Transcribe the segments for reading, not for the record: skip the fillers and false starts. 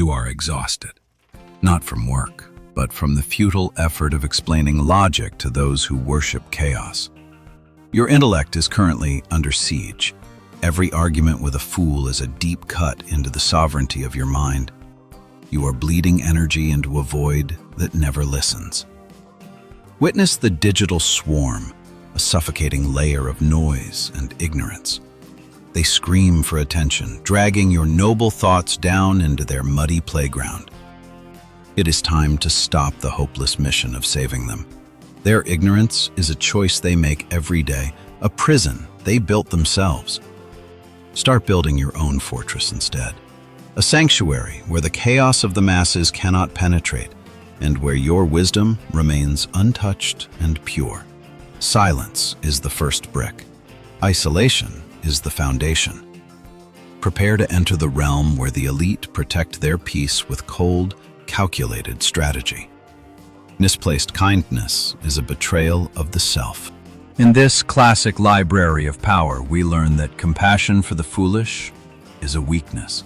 You are exhausted, not from work, but from the futile effort of explaining logic to those who worship chaos. Your intellect is currently under siege. Every argument with a fool is a deep cut into the sovereignty of your mind. You are bleeding energy into a void that never listens. Witness the digital swarm, a suffocating layer of noise and ignorance. They scream for attention, dragging your noble thoughts down into their muddy playground. It is time to stop the hopeless mission of saving them. Their ignorance is a choice they make every day, a prison they built themselves. Start building your own fortress instead. A sanctuary where the chaos of the masses cannot penetrate, and where your wisdom remains untouched and pure. Silence is the first brick. Isolation is the foundation. Prepare to enter the realm where the elite protect their peace with cold, calculated strategy. Misplaced kindness is a betrayal of the self. In this classic library of power, we learn that compassion for the foolish is a weakness.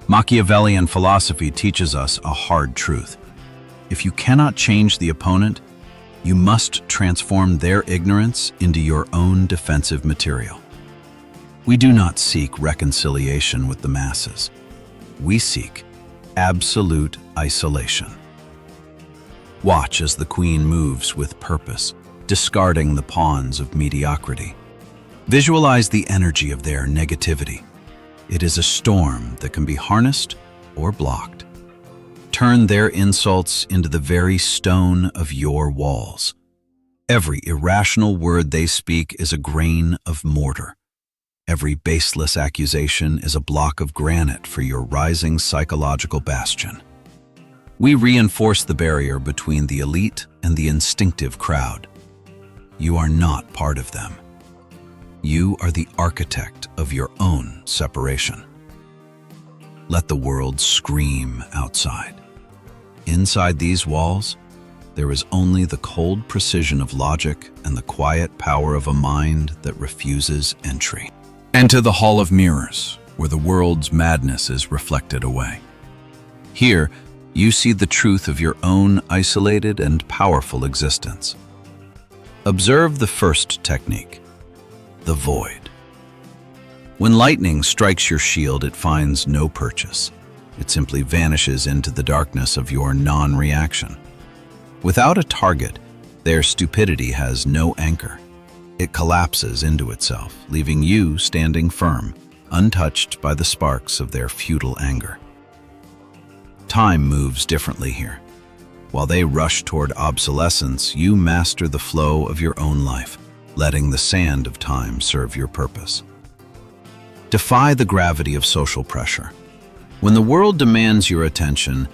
Machiavellian philosophy teaches us a hard truth. If you cannot change the opponent, you must transform their ignorance into your own defensive material. We do not seek reconciliation with the masses. We seek absolute isolation. Watch as the queen moves with purpose, discarding the pawns of mediocrity. Visualize the energy of their negativity. It is a storm that can be harnessed or blocked. Turn their insults into the very stone of your walls. Every irrational word they speak is a grain of mortar. Every baseless accusation is a block of granite for your rising psychological bastion. We reinforce the barrier between the elite and the instinctive crowd. You are not part of them. You are the architect of your own separation. Let the world scream outside. Inside these walls, there is only the cold precision of logic and the quiet power of a mind that refuses entry. Enter the Hall of Mirrors, where the world's madness is reflected away. Here, you see the truth of your own isolated and powerful existence. Observe the first technique, the void. When lightning strikes your shield, it finds no purchase. It simply vanishes into the darkness of your non-reaction. Without a target, their stupidity has no anchor. It collapses into itself, leaving you standing firm, untouched by the sparks of their futile anger. Time moves differently here. While they rush toward obsolescence, you master the flow of your own life, letting the sand of time serve your purpose. Defy the gravity of social pressure. When the world demands your attention,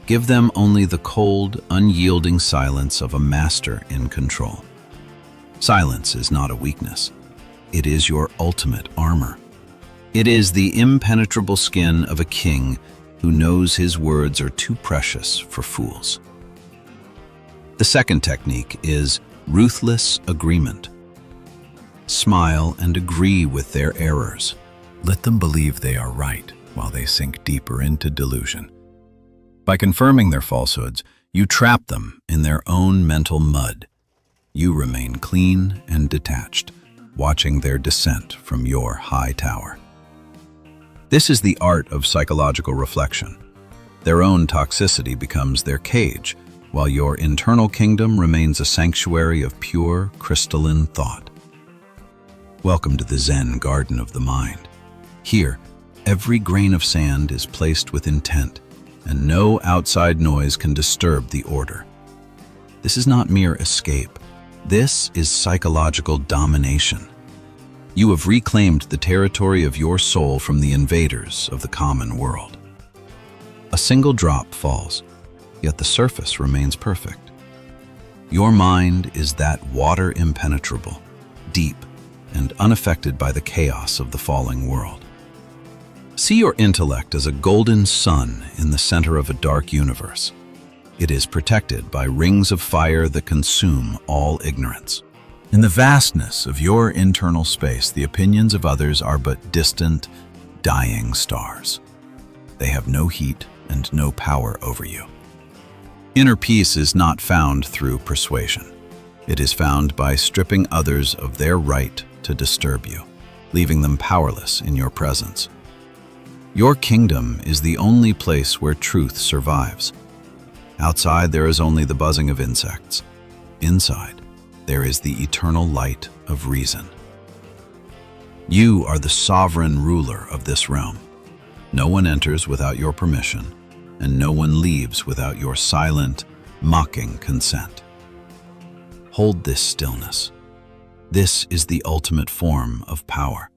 give them only the cold, unyielding silence of a master in control. Silence is not a weakness. It is your ultimate armor. It is the impenetrable skin of a king who knows his words are too precious for fools. The second technique is ruthless agreement. Smile and agree with their errors. Let them believe they are right while they sink deeper into delusion. By confirming their falsehoods, you trap them in their own mental mud. You remain clean and detached, watching their descent from your high tower. This is the art of psychological reflection. Their own toxicity becomes their cage, while your internal kingdom remains a sanctuary of pure, crystalline thought. Welcome to the Zen Garden of the Mind. Here, every grain of sand is placed with intent, and no outside noise can disturb the order. This is not mere escape. This is psychological domination. You have reclaimed the territory of your soul from the invaders of the common world. A single drop falls, yet the surface remains perfect. Your mind is that water impenetrable, deep, and unaffected by the chaos of the falling world. See your intellect as a golden sun in the center of a dark universe. It is protected by rings of fire that consume all ignorance. In the vastness of your internal space, the opinions of others are but distant, dying stars. They have no heat and no power over you. Inner peace is not found through persuasion. It is found by stripping others of their right to disturb you, leaving them powerless in your presence. Your kingdom is the only place where truth survives. Outside there is only the buzzing of insects. Inside, there is the eternal light of reason. You are the sovereign ruler of this realm. No one enters without your permission, and no one leaves without your silent, mocking consent. Hold this stillness. This is the ultimate form of power.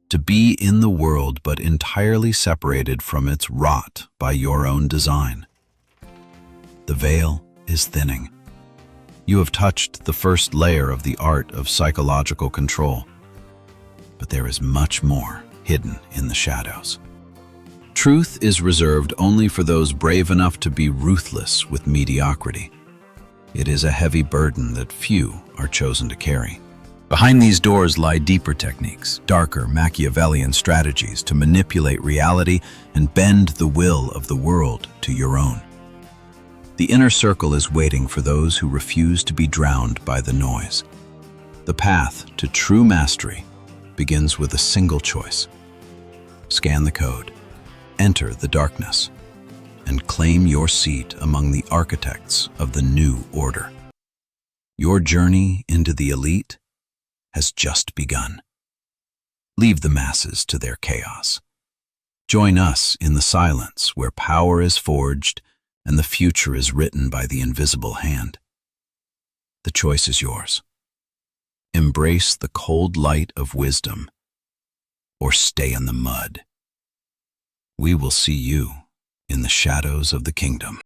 To be in the world but entirely separated from its rot by your own design. The veil is thinning. You have touched the first layer of the art of psychological control. But there is much more hidden in the shadows. Truth is reserved only for those brave enough to be ruthless with mediocrity. It is a heavy burden that few are chosen to carry. Behind these doors lie deeper techniques, darker Machiavellian strategies to manipulate reality and bend the will of the world to your own. The inner circle is waiting for those who refuse to be drowned by the noise. The path to true mastery begins with a single choice. Scan the code, enter the darkness, and claim your seat among the architects of the new order. Your journey into the elite has just begun. Leave the masses to their chaos. Join us in the silence where power is forged and the future is written by the invisible hand. The choice is yours. Embrace the cold light of wisdom, or stay in the mud. We will see you in the shadows of the kingdom.